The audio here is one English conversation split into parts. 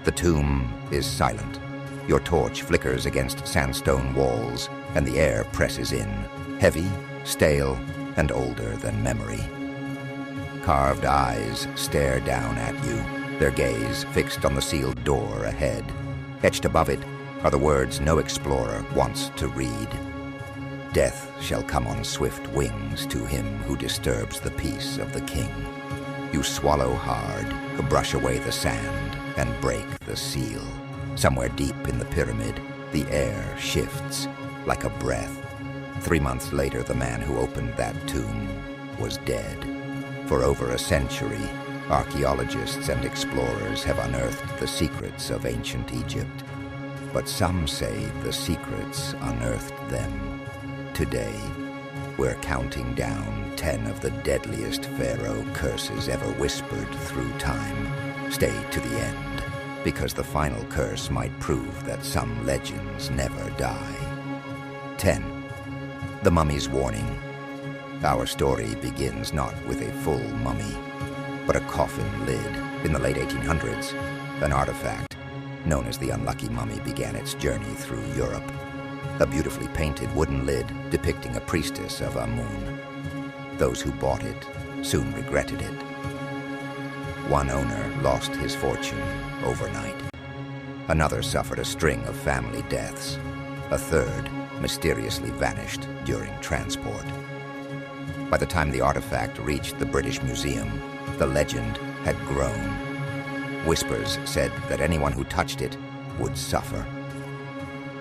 The tomb is silent. Your torch flickers against sandstone walls, and the air presses in, heavy, stale, and older than memory. Carved eyes stare down at you, their gaze fixed on the sealed door ahead. Etched above it are the words no explorer wants to read. Death shall come on swift wings to him who disturbs the peace of the king. You swallow hard, brush away the sand, and break the seal. Somewhere deep in the pyramid, the air shifts like a breath. 3 months later, the man who opened that tomb was dead. For over a century, archaeologists and explorers have unearthed the secrets of ancient Egypt. But some say the secrets unearthed them. Today, we're counting down 10 of the deadliest pharaoh curses ever whispered through time. Stay to the end, because the final curse might prove that some legends never die. 10. The Mummy's Warning. Our story begins not with a full mummy, but a coffin lid. In the late 1800s, an artifact known as the Unlucky Mummy began its journey through Europe. A beautifully painted wooden lid depicting a priestess of Amun. Those who bought it soon regretted it. One owner lost his fortune overnight. Another suffered a string of family deaths. A third mysteriously vanished during transport. By the time the artifact reached the British Museum, the legend had grown. Whispers said that anyone who touched it would suffer.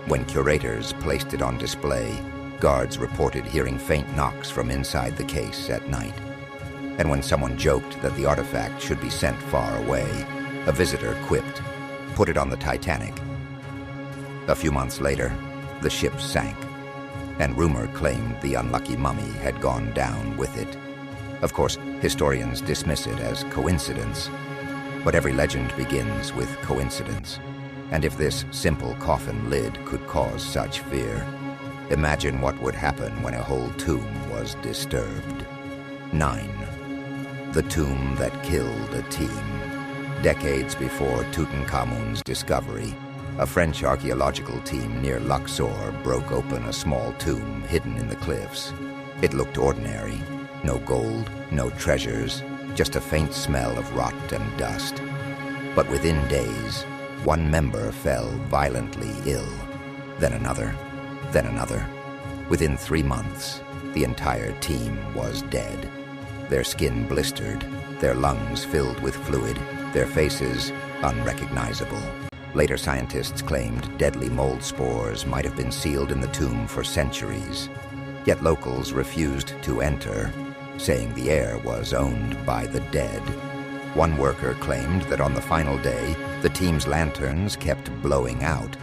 When curators placed it on display, guards reported hearing faint knocks from inside the case at night. And when someone joked that the artifact should be sent far away, a visitor quipped, "Put it on the Titanic." A few months later, the ship sank, and rumor claimed the Unlucky Mummy had gone down with it. Of course, historians dismiss it as coincidence, but every legend begins with coincidence. And if this simple coffin lid could cause such fear, imagine what would happen when a whole tomb was disturbed. 9. The tomb that killed a team. Decades before Tutankhamun's discovery, a French archaeological team near Luxor broke open a small tomb hidden in the cliffs. It looked ordinary. No gold, no treasures, just a faint smell of rot and dust. But within days, one member fell violently ill, then another, then another. Within 3 months, the entire team was dead. Their skin blistered, their lungs filled with fluid, their faces unrecognizable. Later scientists claimed deadly mold spores might have been sealed in the tomb for centuries. Yet locals refused to enter, saying the air was owned by the dead. One worker claimed that on the final day, the team's lanterns kept blowing out,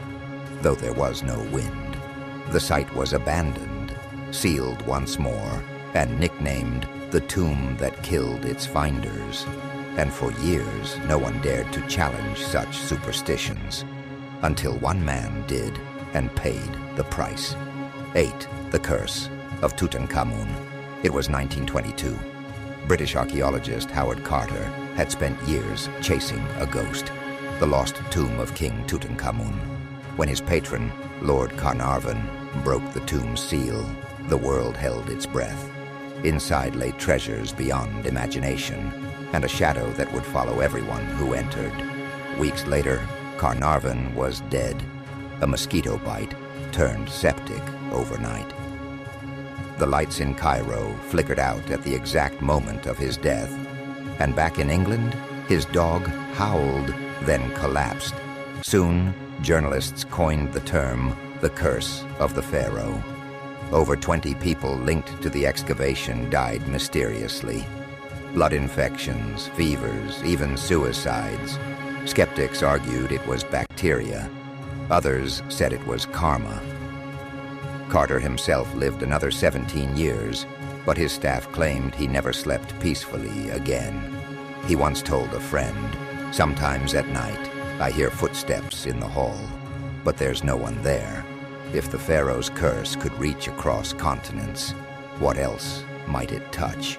though there was no wind. The site was abandoned, sealed once more, and nicknamed the tomb that killed its finders. And for years, no one dared to challenge such superstitions, until one man did and paid the price. 8. The Curse of Tutankhamun. It was 1922. British archaeologist Howard Carter had spent years chasing a ghost, the lost tomb of King Tutankhamun. When his patron, Lord Carnarvon, broke the tomb's seal, the world held its breath. Inside lay treasures beyond imagination, and a shadow that would follow everyone who entered. Weeks later, Carnarvon was dead. A mosquito bite turned septic overnight. The lights in Cairo flickered out at the exact moment of his death, and back in England, his dog howled, then collapsed. Soon, journalists coined the term the Curse of the Pharaoh. Over 20 people linked to the excavation died mysteriously. Blood infections, fevers, even suicides. Skeptics argued it was bacteria. Others said it was karma. Carter himself lived another 17 years, but his staff claimed he never slept peacefully again. He once told a friend, "Sometimes at night, I hear footsteps in the hall, but there's no one there." If the Pharaoh's curse could reach across continents, what else might it touch?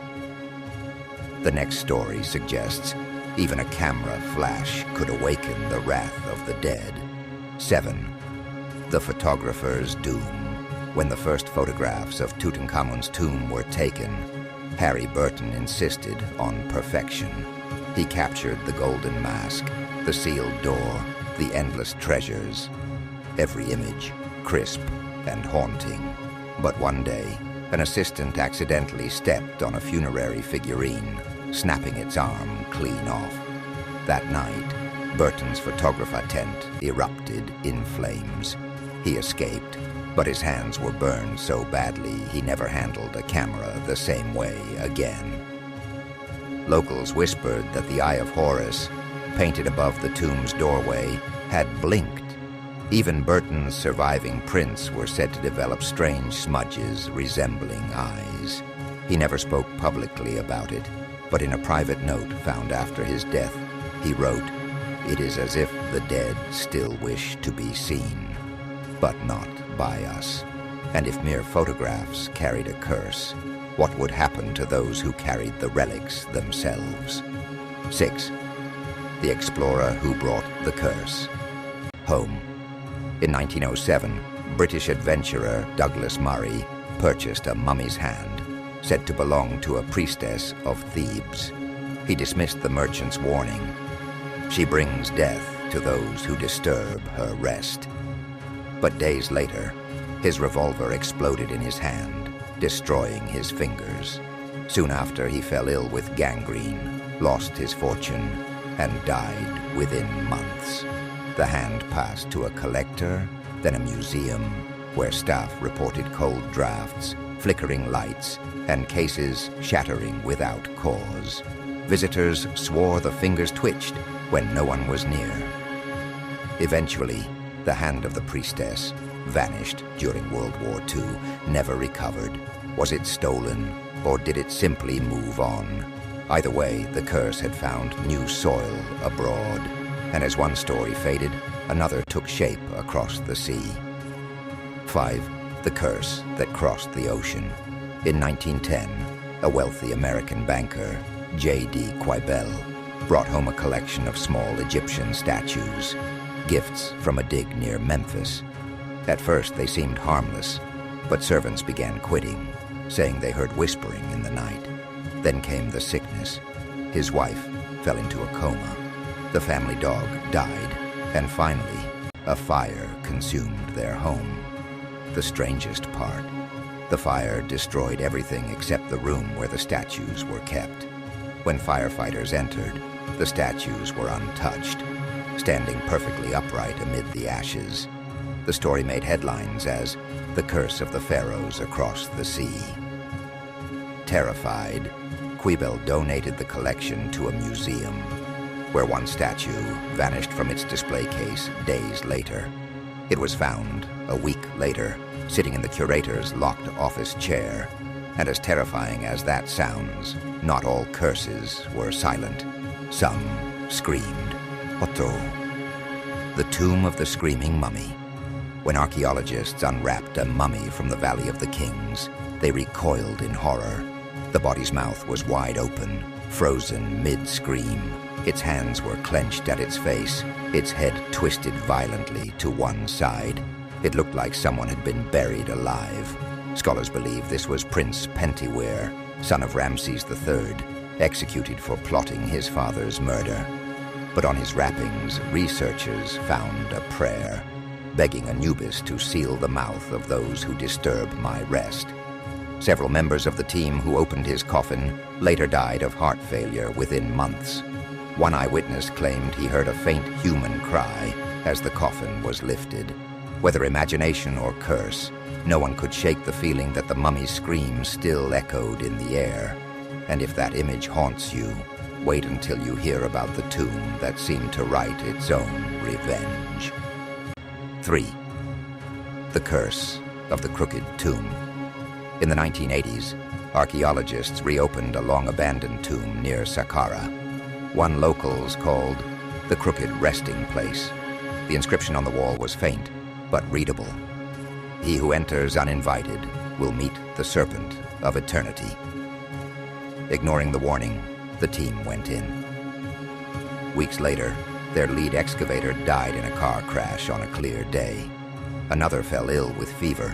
The next story suggests Even a camera flash could awaken the wrath of the dead. 7. The photographer's doom. When the first photographs of Tutankhamun's tomb were taken, Harry Burton insisted on perfection. He captured the golden mask, the sealed door, the endless treasures. Every image, crisp and haunting. But one day, an assistant accidentally stepped on a funerary figurine, snapping its arm clean off. That night, Burton's photographer tent erupted in flames. He escaped, but his hands were burned so badly he never handled a camera the same way again. Locals whispered that the Eye of Horus, painted above the tomb's doorway, had blinked. Even Burton's surviving prints were said to develop strange smudges resembling eyes. He never spoke publicly about it, but in a private note found after his death, he wrote, "It is as if the dead still wish to be seen, but not by us. And if mere photographs carried a curse, what would happen to those who carried the relics themselves?" 6. The explorer who brought the curse. Home. In 1907, British adventurer Douglas Murray purchased a mummy's hand, said to belong to a priestess of Thebes. He dismissed the merchant's warning. She brings death to those who disturb her rest. But days later, his revolver exploded in his hand, destroying his fingers. Soon after, he fell ill with gangrene, lost his fortune, and died within months. The hand passed to a collector, then a museum, where staff reported cold drafts, flickering lights, and cases shattering without cause. Visitors swore the fingers twitched when no one was near. Eventually, the hand of the priestess vanished during World War II, never recovered. Was it stolen, or did it simply move on? Either way, the curse had found new soil abroad, and as one story faded, another took shape across the sea. 5. The curse that crossed the ocean. In 1910, a wealthy American banker, J.D. Quibell, brought home a collection of small Egyptian statues, gifts from a dig near Memphis. At first, they seemed harmless, but servants began quitting, saying they heard whispering in the night. Then came the sickness. His wife fell into a coma. The family dog died, and finally, a fire consumed their home. The strangest part, the fire destroyed everything except the room where the statues were kept. When firefighters entered, the statues were untouched, standing perfectly upright amid the ashes. The story made headlines as "The Curse of the Pharaohs Across the Sea." Terrified, Quibell donated the collection to a museum, where one statue vanished from its display case days later. It was found a week later, sitting in the curator's locked office chair. And as terrifying as that sounds, not all curses were silent. Some screamed, "Otro!" The Tomb of the Screaming Mummy. When archaeologists unwrapped a mummy from the Valley of the Kings, they recoiled in horror. The body's mouth was wide open, frozen mid-scream. Its hands were clenched at its face, its head twisted violently to one side. It looked like someone had been buried alive. Scholars believe this was Prince Pentywere, son of Ramses III, executed for plotting his father's murder. But on his wrappings, researchers found a prayer, begging Anubis to seal the mouth of those who disturb my rest. Several members of the team who opened his coffin later died of heart failure within months. One eyewitness claimed he heard a faint human cry as the coffin was lifted. Whether imagination or curse, no one could shake the feeling that the mummy's scream still echoed in the air. And if that image haunts you, wait until you hear about the tomb that seemed to write its own revenge. 3. The Curse of the Crooked Tomb. In the 1980s, archaeologists reopened a long-abandoned tomb near Saqqara. One locals called the Crooked Resting Place. The inscription on the wall was faint, but readable. He who enters uninvited will meet the serpent of eternity. Ignoring the warning, the team went in. Weeks later, their lead excavator died in a car crash on a clear day. Another fell ill with fever.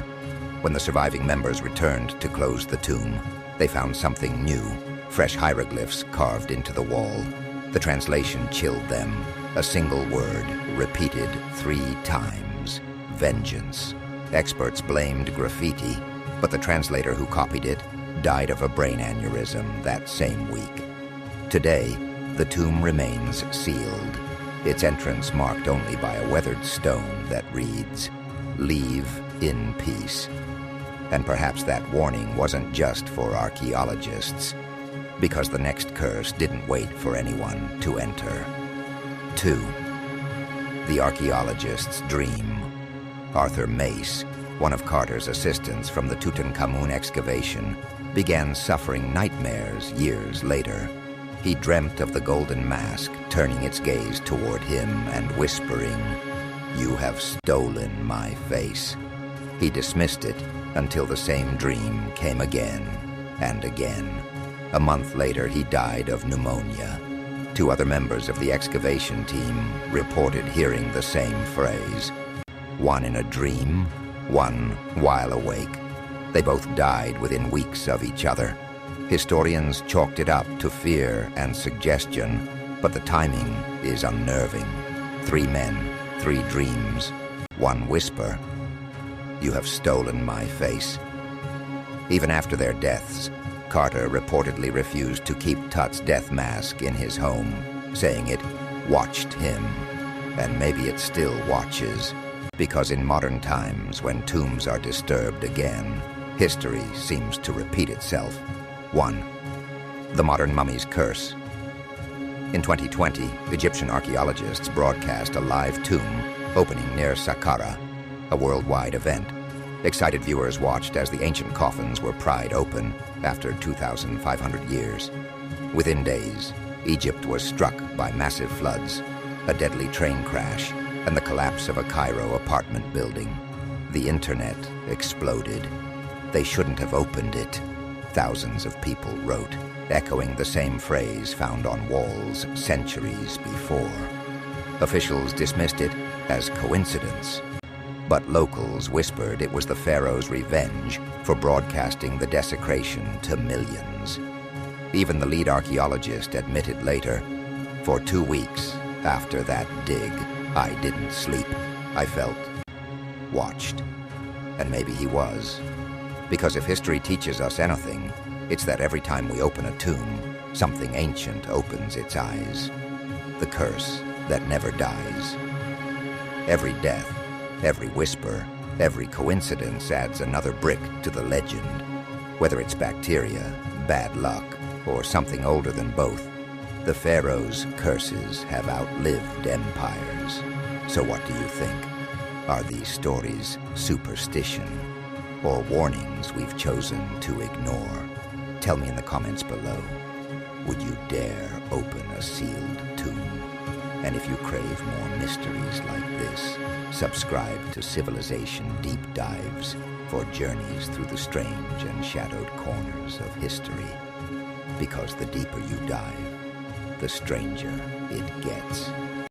When the surviving members returned to close the tomb, they found something new, fresh hieroglyphs carved into the wall. The translation chilled them. A single word, repeated 3 times: vengeance. Experts blamed graffiti, but the translator who copied it died of a brain aneurysm that same week. Today, the tomb remains sealed, its entrance marked only by a weathered stone that reads, "Leave in peace." And perhaps that warning wasn't just for archaeologists, because the next curse didn't wait for anyone to enter. 2. The archaeologist's dream. Arthur Mace, one of Carter's assistants from the Tutankhamun excavation, began suffering nightmares years later. He dreamt of the golden mask turning its gaze toward him and whispering, "You have stolen my face." He dismissed it until the same dream came again and again. A month later, he died of pneumonia. 2 other members of the excavation team reported hearing the same phrase, one in a dream, one while awake. They both died within weeks of each other. Historians chalked it up to fear and suggestion, but the timing is unnerving. 3 men, 3 dreams, 1 whisper. "You have stolen my face." Even after their deaths, Carter reportedly refused to keep Tut's death mask in his home, saying it watched him. And maybe it still watches, because in modern times, when tombs are disturbed again, history seems to repeat itself. 1. The modern mummy's curse. In 2020, Egyptian archaeologists broadcast a live tomb opening near Saqqara, a worldwide event. Excited viewers watched as the ancient coffins were pried open after 2,500 years. Within days, Egypt was struck by massive floods, a deadly train crash, and the collapse of a Cairo apartment building. The internet exploded. "They shouldn't have opened it," thousands of people wrote, echoing the same phrase found on walls centuries before. Officials dismissed it as coincidence, but locals whispered it was the Pharaoh's revenge for broadcasting the desecration to millions. Even the lead archaeologist admitted later, "For 2 weeks after that dig, I didn't sleep. I felt watched." And maybe he was. Because if history teaches us anything, it's that every time we open a tomb, something ancient opens its eyes. The curse that never dies. Every death, every whisper, every coincidence adds another brick to the legend. Whether it's bacteria, bad luck, or something older than both, the Pharaohs' curses have outlived empires. So what do you think? Are these stories superstition, or warnings we've chosen to ignore? Tell me in the comments below. Would you dare open a sealed tomb? And if you crave more mysteries like this, subscribe to Civilization Deep Dives for journeys through the strange and shadowed corners of history. Because the deeper you dive, the stranger it gets.